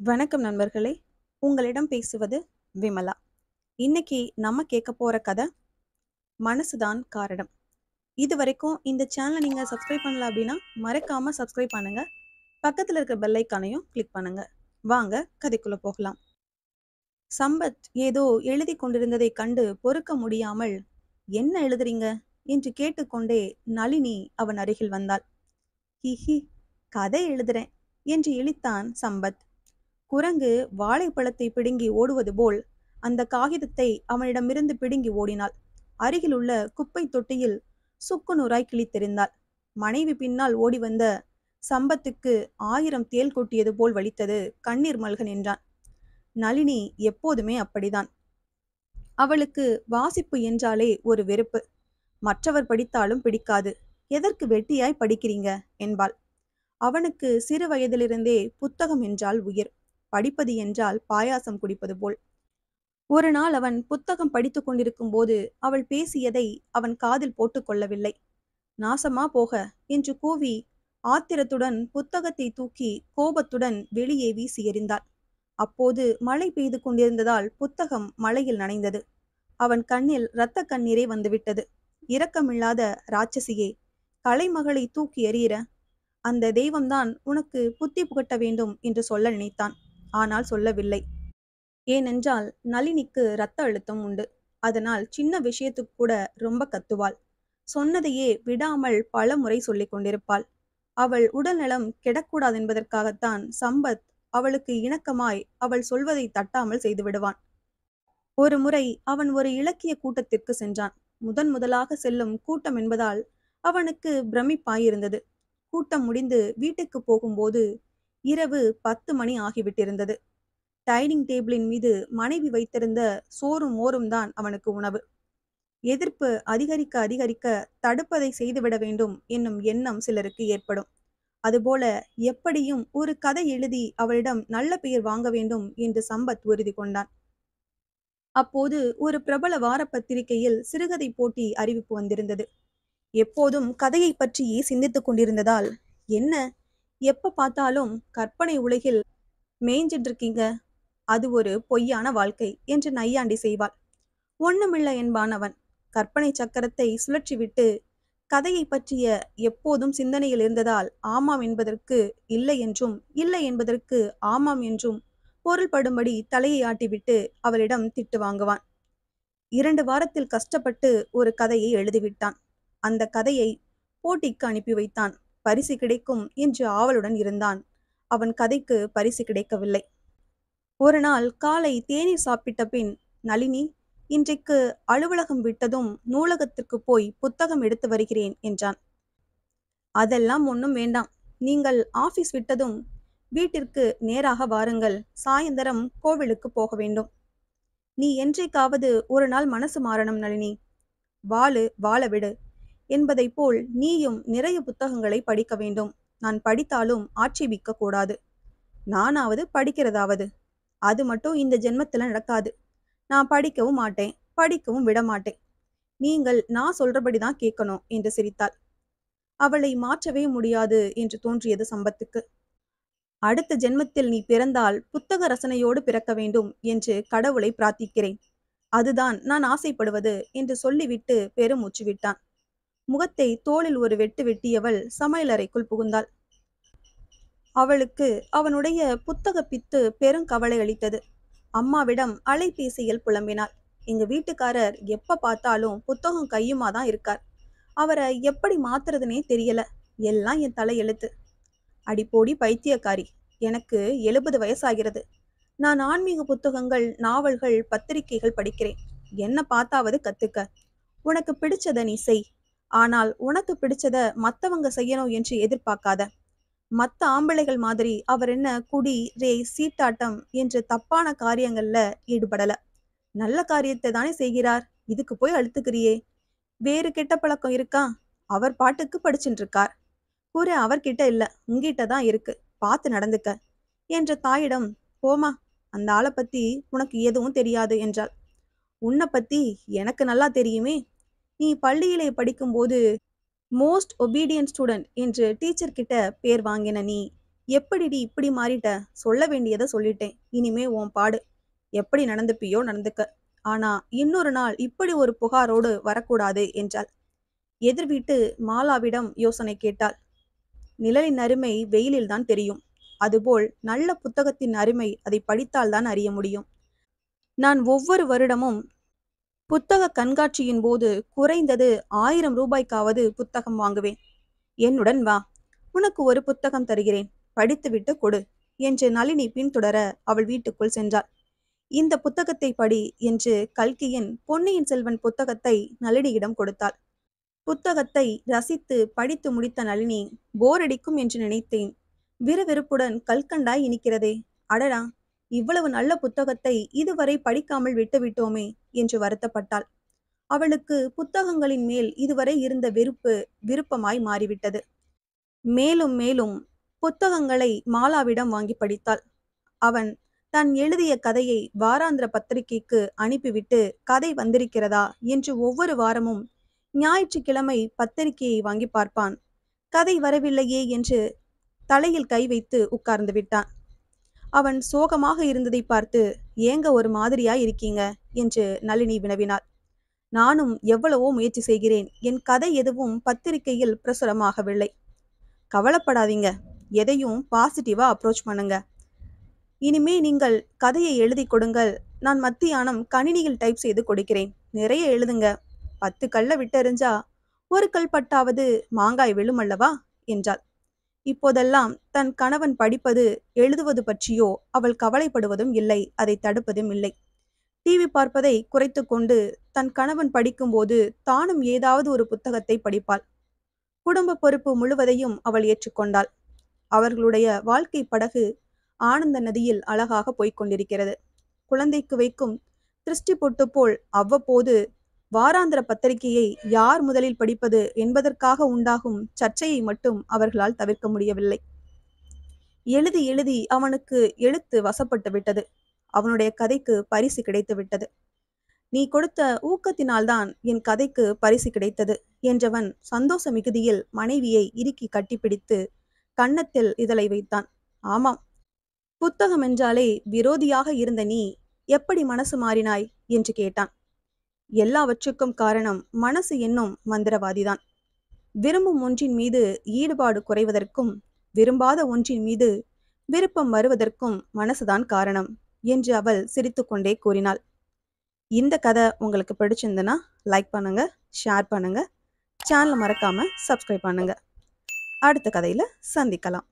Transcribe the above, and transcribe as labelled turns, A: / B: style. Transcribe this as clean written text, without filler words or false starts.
A: வணக்கம் நண்பர்களே. உங்களிடம் பேசுவது விமலா. இன்னைக்கு நம்ம கேட்க போற கதை மனசுதான் காரணம். இது வரைக்கும் இந்த சேனலை நீங்க சப்ஸ்கிரைப் பண்ணல அப்படின்னா மறக்காம சப்ஸ்கிரைப் பண்ணுங்க. பக்கத்துல இருக்க பெல் ஐக்கானையும் கிளிக் பண்ணுங்க. வாங்க கதைக்குள்ள போகலாம். சம்பத் ஏதோ எழுதி கொண்டிருந்ததை கண்டு பொறுக்க முடியாமல், என்ன எழுதுறீங்க என்று கேட்டுக்கொண்டே நளினி அவன் அருகில் வந்தாள். ஹிஹி, கதை எழுதுறேன் என்று இழித்தான் சம்பத். குரங்கு வாழைப்பழத்தை பிடுங்கி ஓடுவது போல் அந்த காகிதத்தை அவனிடமிருந்து பிடுங்கி ஓடினாள். அருகிலுள்ள குப்பை தொட்டியில் சுக்குநூறாய் கிழித்தெறிந்தாள். மனைவி பின்னால் ஓடி வந்த சம்பத்துக்கு 1000 தேள் கொட்டியது போல் வலித்தது. கண்ணீர் மல்க நின்றான். நளினி எப்போதுமே அப்படிதான். அவளுக்கு வாசிப்பு என்றாலே ஒரு வெறுப்பு. மற்றவர் படித்தாலும் பிடிக்காது. எதற்கு வெட்டியாய் படிக்கிறீங்க என்பாள். அவனுக்கு சிறு வயதிலிருந்தே புத்தகம் என்றால் உயிர். படிப்பது என்றால் பாயாசம் குடிப்பது போல். ஒரு நாள் அவன் புத்தகம் படித்துக் கொண்டிருக்கும் போது அவள் பேசியதை அவன் காதில் போட்டு கொள்ளவில்லை. நாசமா போக என்று கூவி ஆத்திரத்துடன் புத்தகத்தை தூக்கி கோபத்துடன் வெளியே வீசி எறிந்தாள். அப்போது மழை பெய்து கொண்டிருந்ததால் புத்தகம் மழையில் நனைந்தது. அவன் கண்ணில் இரத்த கண்ணீரே வந்துவிட்டது. இரக்கமில்லாத ராட்சசியே, கலைமகளை தூக்கி எறிகிற, அந்த தெய்வம்தான் உனக்கு புத்தி புகட்ட வேண்டும் என்று சொல்ல நினைத்தான். ஆனால் சொல்லவில்லை. ஏனென்றால் நளினிக்கு இரத்த அழுத்தம் உண்டு. அதனால் சின்ன விஷயத்துக்கு கூட ரொம்ப கத்துவாள். சொன்னதையே விடாமல் பல முறை சொல்லிக் கொண்டிருப்பாள். அவள் உடல்நலம் கெடக்கூடாது என்பதற்காகத்தான் சம்பத் அவளுக்கு இணக்கமாய் அவள் சொல்வதை தட்டாமல் செய்து விடுவான். ஒரு முறை அவன் ஒரு இலக்கிய கூட்டத்திற்கு சென்றான். முதலாக செல்லும் கூட்டம் என்பதால் அவனுக்கு பிரமிப்பாயிருந்தது. கூட்டம் முடிந்து வீட்டுக்கு போகும்போது இரவு 10 மணி ஆகிவிட்டிருந்தது. டைனிங் டேபிளின் மீது மனைவி வைத்திருந்த சோறும் மோரும் தான் அவனுக்கு உணவு. எதிர்ப்பு அதிகரிக்க அதிகரிக்க தடுப்பதை செய்துவிட வேண்டும் என்னும் எண்ணம் சிலருக்கு ஏற்படும். அதுபோல எப்படியும் ஒரு கதை எழுதி அவளிடம் நல்ல பெயர் வாங்க வேண்டும் என்று சம்பத் உறுதி கொண்டான். அப்போது ஒரு பிரபல வார பத்திரிகையில் சிறுகதை போட்டி அறிவிப்பு வந்திருந்தது. எப்போதும் கதையை பற்றியே சிந்தித்துக் கொண்டிருந்ததால், என்ன எப்ப பார்த்தாலும் கற்பனை உலகில் மேய்ஞ்சிட்டு இருக்கீங்க, அது ஒரு பொய்யான வாழ்க்கை என்று நையாண்டி செய்வாள். ஒண்ணுமில்ல என்பான் அவன். கற்பனை சக்கரத்தை சுழற்றிவிட்டு கதையை பற்றிய எப்போதும் சிந்தனையில் இருந்ததால் ஆமாம் என்பதற்கு இல்லை என்றும், இல்லை என்பதற்கு ஆமாம் என்றும் பொருள்படும்படி தலையை ஆட்டிவிட்டு அவளிடம் திட்டு வாங்குவான். 2 வாரத்தில் கஷ்டப்பட்டு ஒரு கதையை எழுதிவிட்டான். அந்த கதையை போட்டிக்கு அனுப்பி வைத்தான். பரிசு கிடைக்கும் என்று ஆவலுடன் இருந்தான். அவன் கதைக்கு பரிசு கிடைக்கவில்லை. ஒரு நாள் காலை தேநீர் சாப்பிட்ட பின், நளினி, இன்றைக்கு அலுவலகம் விட்டதும் நூலகத்திற்கு போய் புத்தகம் எடுத்து வருகிறேன் என்றான். அதெல்லாம் ஒன்றும் வேண்டாம். நீங்கள் ஆபீஸ் விட்டதும் வீட்டிற்கு நேராக வாருங்கள். சாயந்தரம் கோவிலுக்கு போக வேண்டும். நீ என்றைக்காவது ஒரு நாள் மனசு மாறணும் நளினி. வாழு, வாழ விடு என்பதை போல் நீயும் நிறைய புத்தகங்களை படிக்க வேண்டும். நான் படித்தாலும் ஆட்சேபிக்க கூடாது. நானாவது படிக்கிறதாவது. அது மட்டும் இந்த ஜென்மத்துல நடக்காது. நான் படிக்கவும் மாட்டேன், படிக்கவும் விட மாட்டேன். நீங்கள் நான் சொல்றபடிதான் கேட்கணும் என்று சிரித்தாள். அவளை மாற்றவே முடியாது என்று தோன்றியது சம்பத்துக்கு. அடுத்த ஜென்மத்தில் நீ பிறந்தால் புத்தக ரசனையோடு பிறக்க வேண்டும் என்று கடவுளை பிரார்த்திக்கிறேன். அதுதான் நான் ஆசைப்படுவது என்று சொல்லிவிட்டு பெருமூச்சு விட்டான். முகத்தை தோளில் ஒரு வெட்டு வெட்டியவள் சமையலறைக்குள் புகுந்தாள். அவளுக்கு அவனுடைய புத்தக பித்து பெருங்கவலை அளித்தது. அம்மாவிடம் அலைபேசியில் புலம்பினாள். எங்க வீட்டுக்காரர் எப்ப பார்த்தாலும் புத்தகம் கையுமா தான் இருக்கார். அவரை எப்படி மாத்துறதுனே தெரியல. எல்லாம் என் தலை எழுத்து. அடிப்போடி பைத்தியக்காரி, எனக்கு 70 வயசாகிறது. நான் ஆன்மீக புத்தகங்கள், நாவல்கள், பத்திரிகைகள் படிக்கிறேன். என்ன பார்த்தாவது கத்துக்க. உனக்கு பிடிச்சத நீ செய். ஆனால் உனக்கு பிடிச்சத மத்தவங்க செய்யணும் என்று எதிர்பார்க்காத. மத்த ஆம்பளைகள் மாதிரி அவர் என்ன குடி, ரேஸ், சீட்டாட்டம் என்று தப்பான காரியங்கள்ல ஈடுபடல. நல்ல காரியத்தை தானே செய்கிறார். இதுக்கு போய் அழுத்துக்கிறியே. வேறு கெட்ட பழக்கம் இருக்கா? அவர் பாட்டுக்கு படிச்சுட்டு இருக்கார். கூற அவர்கிட்ட இல்ல, உங்கிட்ட தான் இருக்கு. பார்த்து நடந்துக்க என்ற தாயிடம், போமா, அந்த ஆளை பத்தி உனக்கு எதுவும் தெரியாது என்றாள். உன்னை பத்தி எனக்கு நல்லா தெரியுமே. நீ பள்ளியிலே படிக்கும்போது மோஸ்ட் ஒபீடியன்ட் ஸ்டூடெண்ட் என்று டீச்சர் கிட்ட பேர் வாங்கின நீ எப்படிடி இப்படி மாறிட்ட? சொல்ல வேண்டியதை சொல்லிட்டேன். இனிமே உன் பாடு. எப்படி நடந்துப்பியோ நடந்துக்க. ஆனா இன்னொரு நாள் இப்படி ஒரு புகாரோடு வரக்கூடாது என்றாள். எதிர் வீட்டு மாலாவிடம் யோசனை கேட்டாள். நிழலின் அருமை வெயிலில்தான் தெரியும். அதுபோல் நல்ல புத்தகத்தின் அருமை அதை படித்தால்தான் அறிய முடியும். நான் ஒவ்வொரு வருடமும் புத்தக கண்காட்சியின் போது குறைந்தது 1000 ரூபாய்க்காவது புத்தகம் வாங்குவேன். என்னுடன் வா, உனக்கு ஒரு புத்தகம் தருகிறேன், படித்துவிட்டு கொடு என்று நளினி பின்தொடர அவள் வீட்டுக்குள் சென்றாள். இந்த புத்தகத்தை படி என்று கல்கியின் பொன்னியின் செல்வன் புத்தகத்தை நளினியிடம் கொடுத்தாள். புத்தகத்தை ரசித்து படித்து முடித்த நளினி, போரடிக்கும் என்று நினைத்தேன். விறுவிறுப்புடன் கல்கண்டாய் இனிக்கிறதே. அடடா, இவ்வளவு நல்ல புத்தகத்தை இதுவரை படிக்காமல் விட்டுவிட்டோமே என்று வருத்தப்பட்டாள். அவளுக்கு புத்தகங்களின் மேல் இதுவரை இருந்த வெறுப்பு விருப்பமாய் மாறிவிட்டது. மேலும் மேலும் புத்தகங்களை மாலாவிடம் வாங்கி படித்தாள். அவன் தான் எழுதிய கதையை வாராந்திர பத்திரிகைக்கு அனுப்பிவிட்டு கதை வந்திருக்கிறதா என்று ஒவ்வொரு வாரமும் ஞாயிற்றுக்கிழமை பத்திரிகையை வாங்கி பார்ப்பான். கதை வரவில்லையே என்று தலையில் கை வைத்து உட்கார்ந்து விட்டான். அவன் சோகமாக இருந்ததை பார்த்து, ஏங்க ஒரு மாதிரியாய் இருக்கீங்க என்று நளினி வினவினாள். நானும் எவ்வளவோ முயற்சி செய்கிறேன், என் கதை எதுவும் பத்திரிகையில் பிரசுரமாகவில்லை. கவலைப்படாதீங்க, எதையும் பாசிட்டிவா அப்ரோச் பண்ணுங்க. இனிமே நீங்கள் கதையை எழுதி கொடுங்கள், நான் மத்தியானம் கணினியில் டைப் செய்து கொடுக்கிறேன். நிறைய எழுதுங்க. 10 கல்ல விட்டெறிஞ்சா ஒரு கல் பட்டாவது மாங்காய் விழுமல்லவா என்றாள். இப்போதெல்லாம் தன் கணவன் படிப்பது எழுதுவது பற்றியோ அவள் கவலைப்படுவதும் இல்லை, அதை தடுப்பதும் இல்லை. டிவி பார்ப்பதை குறைத்து கொண்டு தன் கணவன் படிக்கும்போது தானும் ஏதாவது ஒரு புத்தகத்தை படிப்பாள். குடும்ப பொறுப்பு முழுவதையும் அவள் ஏற்றுக்கொண்டாள். அவர்களுடைய வாழ்க்கை படகு ஆனந்த நதியில் அழகாக போய்கொண்டிருக்கிறது. குழந்தைக்கு வைக்கும் திருஷ்டி பொட்டு போல் அவ்வப்போது வாராந்திர பத்திரிகையை யார் முதலில் படிப்பது என்பதற்காக உண்டாகும் சர்ச்சையை மட்டும் அவர்களால் தவிர்க்க முடியவில்லை. எழுதி எழுதி அவனுக்கு எழுத்து வசப்பட்டு விட்டது. அவனுடைய கதைக்கு பரிசு கிடைத்து விட்டது. நீ கொடுத்த ஊக்கத்தினால்தான் என் கதைக்கு பரிசு கிடைத்தது என்றவன் சந்தோஷ மிகுதியில் மனைவியை இறுக்கி கட்டிப்பிடித்து கன்னத்தில் இதழை வைத்தான். ஆமாம், புத்தகம் என்றாலே விரோதியாக இருந்த நீ எப்படி மனசு மாறினாய் என்று கேட்டான். எல்லாவற்றுக்கும் காரணம் மனசு என்னும் மந்திரவாதிதான். விரும்பும் ஒன்றின் மீது ஈடுபாடு குறைவதற்கும் விரும்பாத ஒன்றின் மீது விருப்பம் வருவதற்கும் மனசுதான் காரணம் என்று அவள் சிரித்துக்கொண்டே கூறினாள். இந்த கதை உங்களுக்கு பிடிச்சிருந்தனா லைக் பண்ணுங்க, ஷேர் பண்ணுங்க, சேனலை மறக்காம சப்ஸ்கிரைப் பண்ணுங்க. அடுத்த கதையில சந்திக்கலாம்.